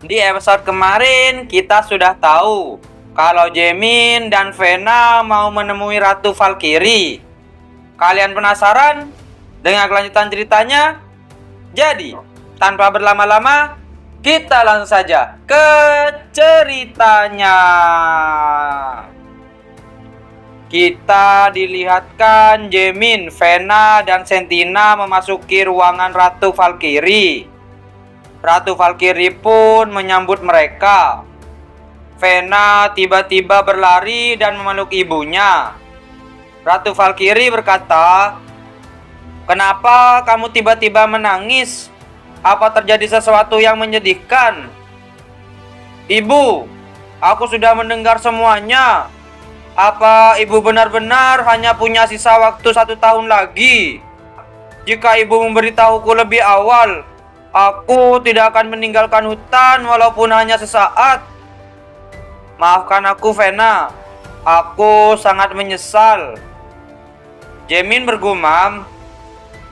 Di episode kemarin kita sudah tahu kalau Jaemin dan Vena mau menemui Ratu Valkyrie. Kalian penasaran dengan kelanjutan ceritanya? Jadi, tanpa berlama-lama, kita langsung saja ke ceritanya. Kita dilihatkan Jaemin, Vena, dan Sentina memasuki ruangan Ratu Valkyrie. Ratu Valkyrie pun menyambut mereka. Vena tiba-tiba berlari dan memeluk ibunya. Ratu Valkyrie berkata, "Kenapa kamu tiba-tiba menangis? Apa terjadi sesuatu yang menyedihkan?" "Ibu, aku sudah mendengar semuanya. Apa ibu benar-benar hanya punya sisa waktu 1 tahun lagi? Jika ibu memberitahuku lebih awal, aku tidak akan meninggalkan hutan walaupun hanya sesaat. Maafkan aku, Vena. Aku sangat menyesal." Jaemin bergumam,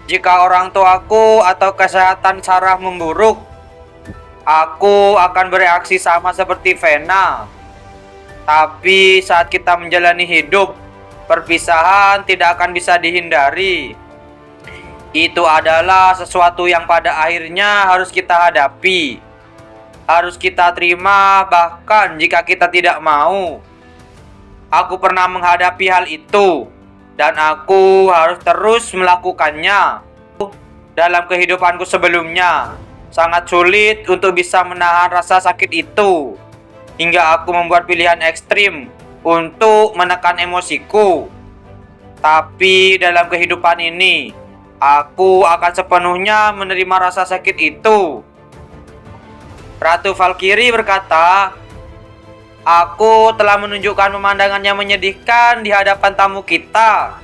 "Jika orang tuaku atau kesehatan Sarah memburuk, aku akan bereaksi sama seperti Vena. Tapi saat kita menjalani hidup, perpisahan tidak akan bisa dihindari. Itu adalah sesuatu yang pada akhirnya harus kita hadapi. Harus kita terima bahkan jika kita tidak mau. Aku pernah menghadapi hal itu dan aku harus terus melakukannya. Dalam kehidupanku sebelumnya, sangat sulit untuk bisa menahan rasa sakit itu. Hingga aku membuat pilihan ekstrim untuk menekan emosiku. Tapi dalam kehidupan ini, aku akan sepenuhnya menerima rasa sakit itu." Ratu Valkyrie berkata, "Aku telah menunjukkan pemandangan yang menyedihkan di hadapan tamu kita.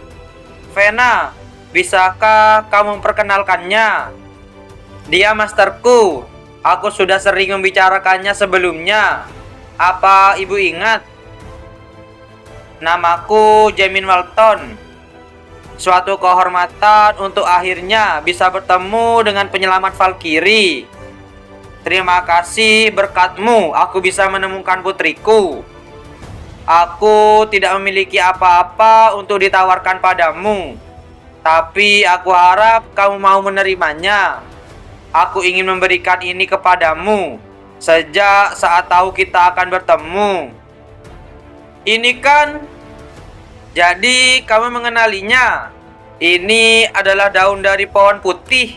Vena, bisakah kamu memperkenalkannya? Dia masterku. Aku sudah sering membicarakannya sebelumnya. Apa ibu ingat? Namaku Jaemin Walton. Suatu kehormatan untuk akhirnya bisa bertemu dengan penyelamat Valkyrie. Terima kasih berkatmu aku bisa menemukan putriku. Aku tidak memiliki apa-apa untuk ditawarkan padamu, tapi aku harap kamu mau menerimanya. Aku ingin memberikan ini kepadamu sejak saat tahu kita akan bertemu." "Ini kan..." "Jadi kamu mengenalinya? Ini adalah daun dari pohon putih.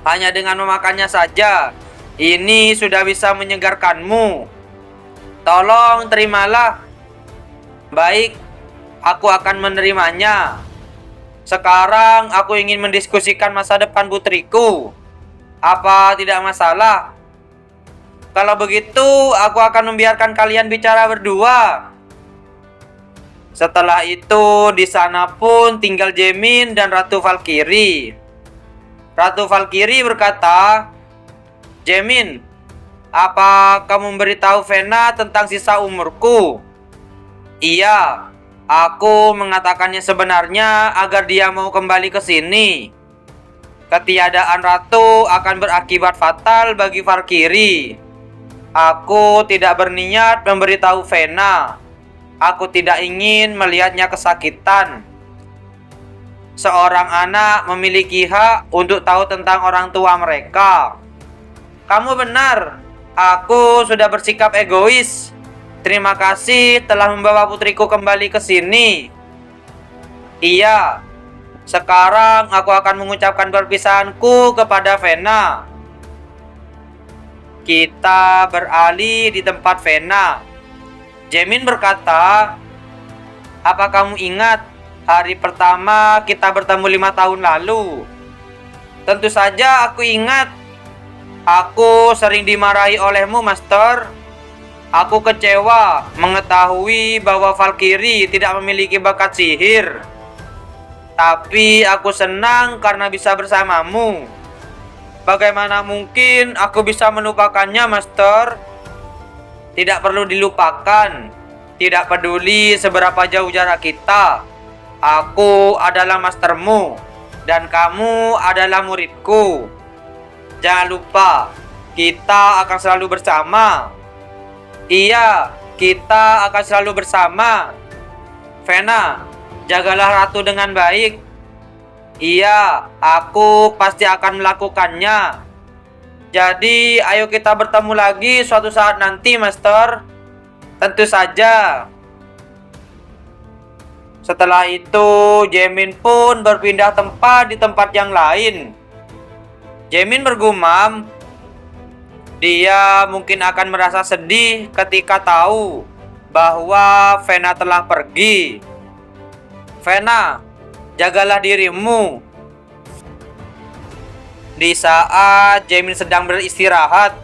Hanya dengan memakannya saja, ini sudah bisa menyegarkanmu. Tolong terimalah." "Baik, aku akan menerimanya. Sekarang aku ingin mendiskusikan masa depan putriku. Apa tidak masalah? Kalau begitu, aku akan membiarkan kalian bicara berdua." Setelah itu, di sana pun tinggal Jaemin dan Ratu Valkyrie. Ratu Valkyrie berkata, "Jaemin, apa kamu memberitahu Vena tentang sisa umurku?" "Iya, aku mengatakannya sebenarnya agar dia mau kembali ke sini. Ketiadaan Ratu akan berakibat fatal bagi Valkyrie. Aku tidak berniat memberitahu Vena. Aku tidak ingin melihatnya kesakitan. Seorang anak memiliki hak untuk tahu tentang orang tua mereka." "Kamu benar, aku sudah bersikap egois. Terima kasih telah membawa putriku kembali ke sini." "Iya, sekarang aku akan mengucapkan perpisahanku kepada Vena." Kita beralih di tempat Vena. Jaemin berkata, "Apa kamu ingat hari pertama kita bertemu 5 tahun lalu?" "Tentu saja aku ingat. Aku sering dimarahi olehmu, Master. Aku kecewa mengetahui bahwa Valkyrie tidak memiliki bakat sihir. Tapi aku senang karena bisa bersamamu. Bagaimana mungkin aku bisa melupakannya, Master? Tidak perlu dilupakan. Tidak peduli seberapa jauh jarak kita. Aku adalah mastermu dan kamu adalah muridku. Jangan lupa, kita akan selalu bersama. Iya, kita akan selalu bersama. Vena, jagalah ratu dengan baik. Iya, aku pasti akan melakukannya. Jadi, ayo kita bertemu lagi suatu saat nanti, Master. Tentu saja. Setelah itu, Jaemin pun berpindah tempat di tempat yang lain. Jaemin bergumam, dia mungkin akan merasa sedih ketika tahu bahwa Vena telah pergi. Vena, jagalah dirimu. Di saat Jaemin sedang beristirahat,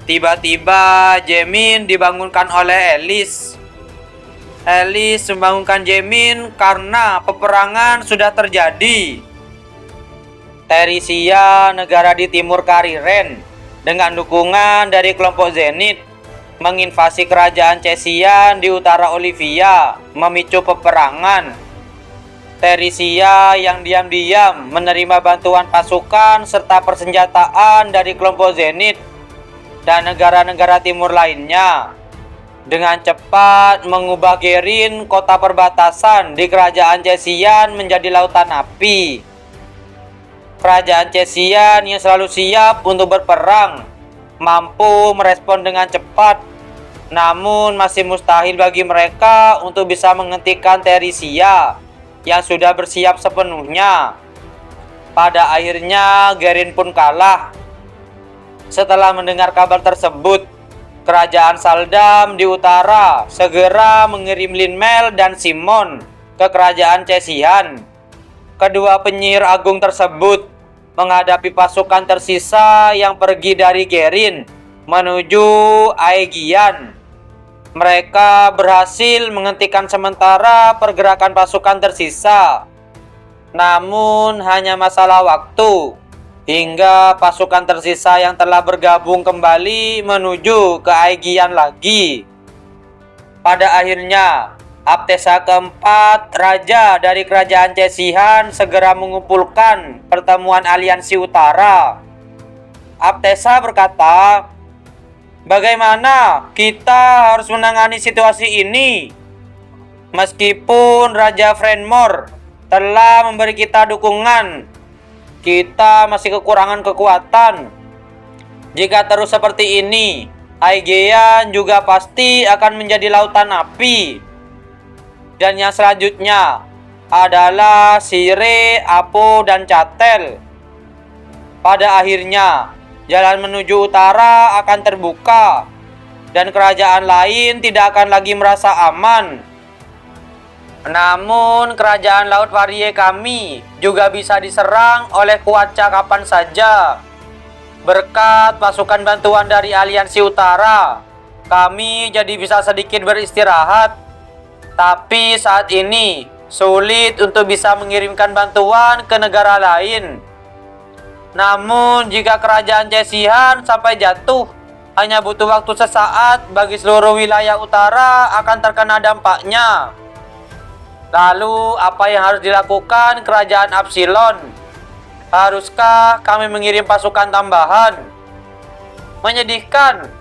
tiba-tiba Jaemin dibangunkan oleh Alice. Alice membangunkan Jaemin karena peperangan sudah terjadi. Teresia, negara di timur Kariren, dengan dukungan dari kelompok Zenith, menginvasi kerajaan Chesian di utara Olivia, memicu peperangan. Teresia yang diam-diam menerima bantuan pasukan serta persenjataan dari kelompok Zenith dan negara-negara timur lainnya, dengan cepat mengubah Gerin, kota perbatasan di kerajaan Chesian, menjadi lautan api. Kerajaan Chesian yang selalu siap untuk berperang mampu merespon dengan cepat, namun masih mustahil bagi mereka untuk bisa menghentikan Teresia yang sudah bersiap sepenuhnya. Pada akhirnya Gerin pun kalah. Setelah mendengar kabar tersebut, kerajaan Saldam di utara segera mengirim Linmel dan Simon ke kerajaan Chesian. Kedua penyihir agung tersebut menghadapi pasukan tersisa yang pergi dari Gerin menuju Aegian. Mereka berhasil menghentikan sementara pergerakan pasukan tersisa. Namun hanya masalah waktu hingga pasukan tersisa yang telah bergabung kembali menuju ke Aegian lagi. Pada akhirnya, Aptesa keempat, raja dari kerajaan Chesian, segera mengumpulkan pertemuan aliansi utara. Aptesa berkata, "Bagaimana kita harus menangani situasi ini? Meskipun Raja Frenmore telah memberi kita dukungan, kita masih kekurangan kekuatan. Jika terus seperti ini, Aegean juga pasti akan menjadi lautan api. Dan yang selanjutnya adalah Sire, Apo, dan Catel. Pada akhirnya, jalan menuju utara akan terbuka, dan kerajaan lain tidak akan lagi merasa aman. Namun, kerajaan Laut Varie kami juga bisa diserang oleh Kuaca kapan saja. Berkat pasukan bantuan dari aliansi utara, kami jadi bisa sedikit beristirahat. Tapi saat ini sulit untuk bisa mengirimkan bantuan ke negara lain. Namun jika kerajaan Chesian sampai jatuh, hanya butuh waktu sesaat bagi seluruh wilayah utara akan terkena dampaknya. Lalu apa yang harus dilakukan kerajaan Absilon? Haruskah kami mengirim pasukan tambahan? Menyedihkan.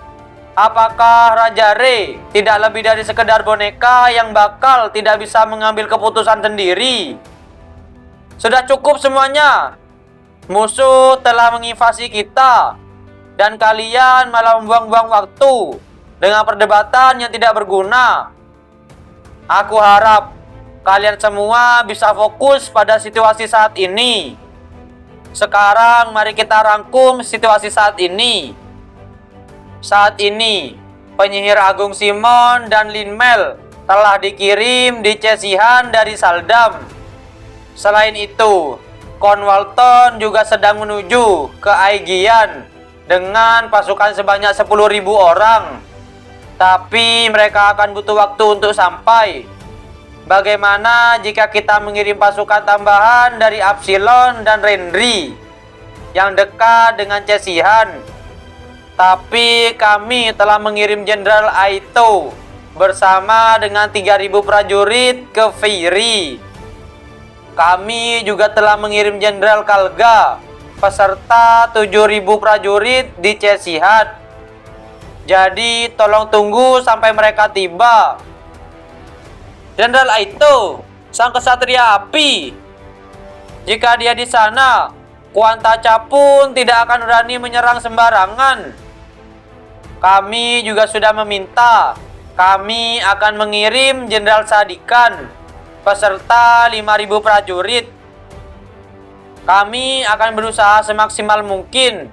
Apakah Raja Re tidak lebih dari sekedar boneka yang bakal tidak bisa mengambil keputusan sendiri? Sudah cukup semuanya. Musuh telah menginvasi kita, dan kalian malah membuang-buang waktu dengan perdebatan yang tidak berguna. Aku harap kalian semua bisa fokus pada situasi saat ini. Sekarang mari kita rangkum situasi saat ini. Saat ini, penyihir agung Simon dan Linmel telah dikirim di Chesian dari Saldam. Selain itu, Conwalton juga sedang menuju ke Aegian dengan pasukan sebanyak 10.000 orang. Tapi mereka akan butuh waktu untuk sampai. Bagaimana jika kita mengirim pasukan tambahan dari Absilon dan Renri yang dekat dengan Chesian? Tapi kami telah mengirim Jenderal Aito bersama dengan 3.000 prajurit ke Fiery. Kami juga telah mengirim Jenderal Kalga peserta 7.000 prajurit di Cesihat. Jadi tolong tunggu sampai mereka tiba. Jenderal Aito, sang kesatria api. Jika dia di sana, Kuantaca pun tidak akan berani menyerang sembarangan. Kami juga sudah meminta. Kami akan mengirim Jenderal Sadikan beserta 5.000 prajurit. Kami akan berusaha semaksimal mungkin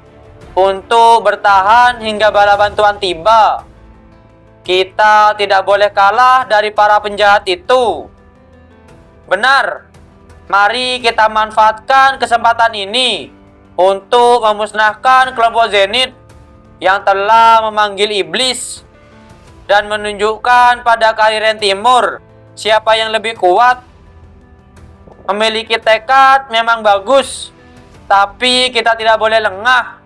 untuk bertahan hingga bala bantuan tiba. Kita tidak boleh kalah dari para penjahat itu. Benar, mari kita manfaatkan kesempatan ini untuk memusnahkan kelompok Zenith yang telah memanggil iblis dan menunjukkan pada Kariren Timur siapa yang lebih kuat. Memiliki tekad memang bagus, tapi kita tidak boleh lengah.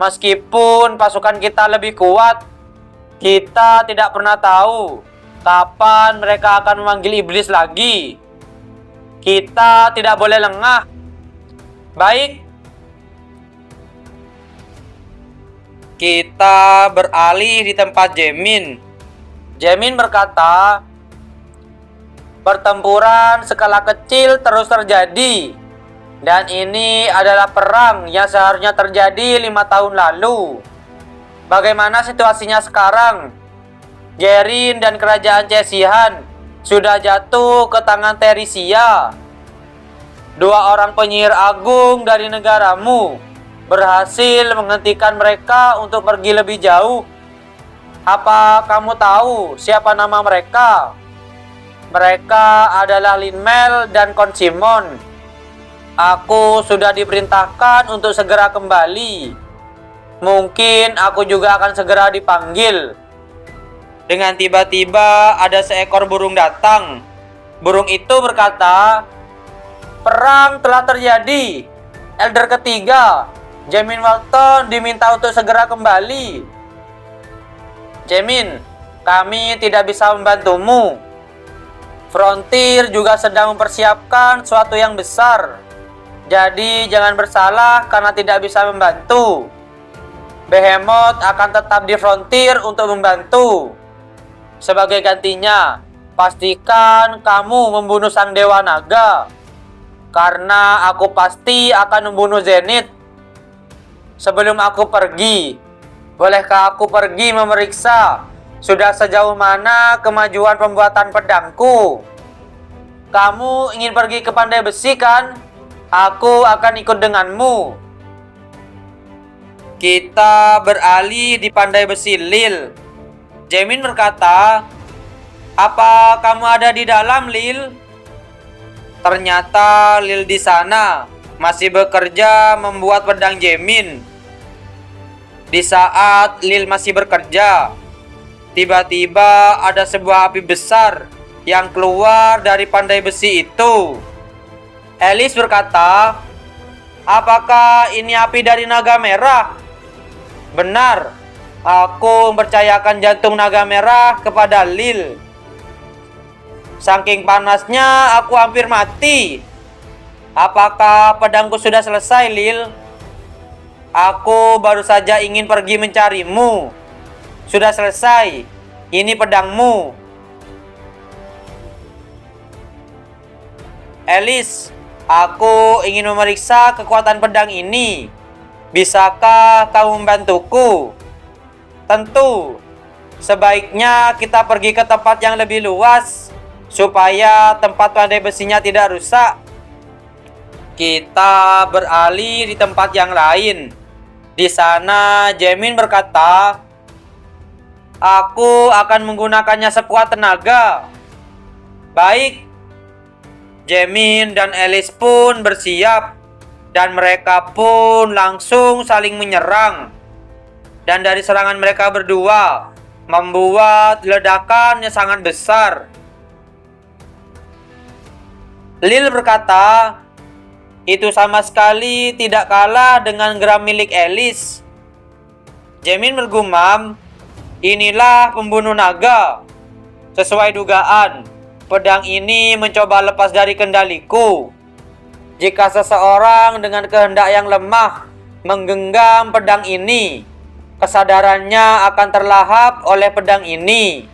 Meskipun pasukan kita lebih kuat, kita tidak pernah tahu kapan mereka akan memanggil iblis lagi. Kita tidak boleh lengah. Baik, kita beralih di tempat Jaemin. Jaemin berkata, pertempuran skala kecil terus terjadi. Dan ini adalah perang yang seharusnya terjadi 5 tahun lalu. Bagaimana situasinya sekarang? Gerin dan kerajaan Cesihan sudah jatuh ke tangan Terisia. 2 orang penyihir agung dari negaramu berhasil menghentikan mereka untuk pergi lebih jauh. Apa kamu tahu siapa nama mereka? Mereka adalah Lin Mel dan Kon Simon. Aku sudah diperintahkan untuk segera kembali. Mungkin aku juga akan segera dipanggil. Dengan tiba-tiba ada seekor burung datang. Burung itu berkata, perang telah terjadi. Elder ketiga, Jaemin Walton, diminta untuk segera kembali. Jaemin, kami tidak bisa membantumu. Frontier juga sedang mempersiapkan sesuatu yang besar. Jadi jangan bersalah karena tidak bisa membantu. Behemoth akan tetap di Frontier untuk membantu. Sebagai gantinya, pastikan kamu membunuh sang Dewa Naga. Karena aku pasti akan membunuh Zenith. Sebelum aku pergi, bolehkah aku pergi memeriksa sudah sejauh mana kemajuan pembuatan pedangku? Kamu ingin pergi ke Pandai Besi kan? Aku akan ikut denganmu. Kita beralih di Pandai Besi Lil. Jaemin berkata, apa kamu ada di dalam, Lil? Ternyata Lil di sana masih bekerja membuat pedang Jaemin. Di saat Lil masih bekerja, tiba-tiba ada sebuah api besar yang keluar dari Pandai Besi itu. Alice berkata, apakah ini api dari naga merah? Benar, aku mempercayakan jantung naga merah kepada Lil. Saking panasnya aku hampir mati. Apakah pedangku sudah selesai, Lil? Aku baru saja ingin pergi mencarimu. Sudah selesai. Ini pedangmu. Alice, aku ingin memeriksa kekuatan pedang ini. Bisakah kamu membantuku? Tentu. Sebaiknya kita pergi ke tempat yang lebih luas supaya tempat pandai besinya tidak rusak. Kita beralih di tempat yang lain. Di sana Jaemin berkata, aku akan menggunakannya sekuat tenaga. Baik. Jaemin dan Alice pun bersiap dan mereka pun langsung saling menyerang. Dan dari serangan mereka berdua membuat ledakan yang sangat besar. Lil berkata, itu sama sekali tidak kalah dengan geram milik Alice. Jaemin bergumam, inilah pembunuh naga. Sesuai dugaan, pedang ini mencoba lepas dari kendaliku. Jika seseorang dengan kehendak yang lemah menggenggam pedang ini, kesadarannya akan terlahap oleh pedang ini.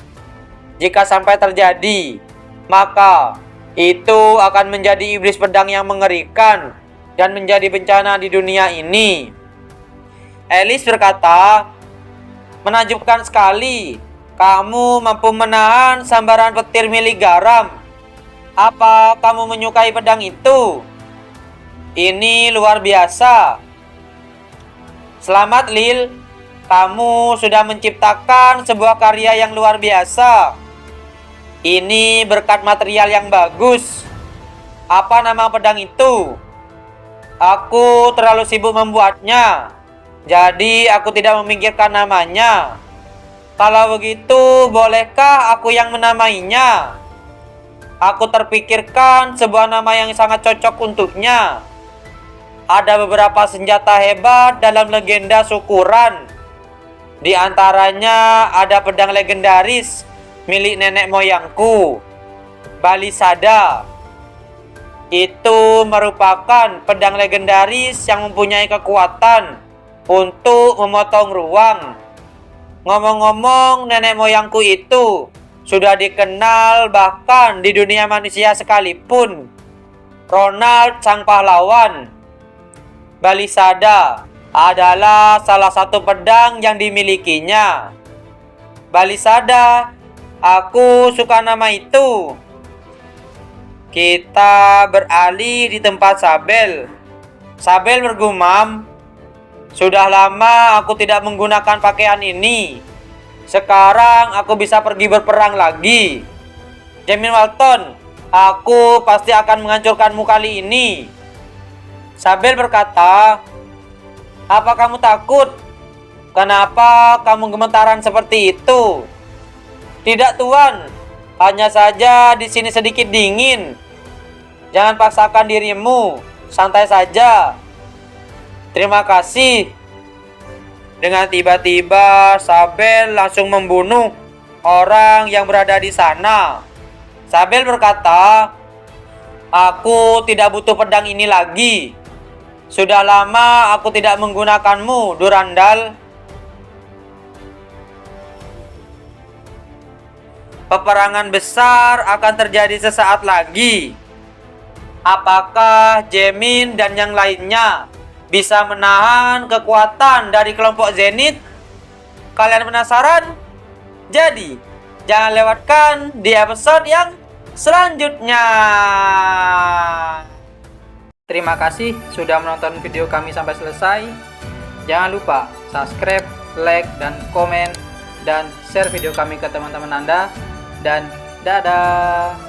Jika sampai terjadi, maka itu akan menjadi iblis pedang yang mengerikan dan menjadi bencana di dunia ini. Alice berkata, menakjubkan sekali, kamu mampu menahan sambaran petir milik garam. Apa kamu menyukai pedang itu? Ini luar biasa. Selamat Lil, kamu sudah menciptakan sebuah karya yang luar biasa. Ini berkat material yang bagus. Apa nama pedang itu? Aku terlalu sibuk membuatnya, jadi aku tidak memikirkan namanya. Kalau begitu, bolehkah aku yang menamainya? Aku terpikirkan sebuah nama yang sangat cocok untuknya. Ada beberapa senjata hebat dalam legenda syukuran. Di antaranya ada pedang legendaris milik nenek moyangku, Balisada. Itu merupakan pedang legendaris yang mempunyai kekuatan untuk memotong ruang. Ngomong-ngomong, nenek moyangku itu sudah dikenal bahkan di dunia manusia sekalipun. Ronald sang pahlawan. Balisada adalah salah satu pedang yang dimilikinya. Balisada, aku suka nama itu. Kita beralih di tempat Sabel. Sabel bergumam, sudah lama aku tidak menggunakan pakaian ini. Sekarang aku bisa pergi berperang lagi. Jamin Walton, aku pasti akan menghancurkanmu kali ini. Sabel berkata, apa kamu takut? Kenapa kamu gemetaran seperti itu? Tidak Tuan, hanya saja di sini sedikit dingin. Jangan paksakan dirimu, santai saja. Terima kasih. Dengan tiba-tiba Sabel langsung membunuh orang yang berada di sana. Sabel berkata, aku tidak butuh pedang ini lagi. Sudah lama aku tidak menggunakanmu, Durandal. Peperangan besar akan terjadi sesaat lagi. Apakah Jamin dan yang lainnya bisa menahan kekuatan dari kelompok Zenith? Kalian penasaran? Jadi, jangan lewatkan di episode yang selanjutnya. Terima kasih sudah menonton video kami sampai selesai. Jangan lupa subscribe, like, dan komen, dan share video kami ke teman-teman Anda. Dan dadah!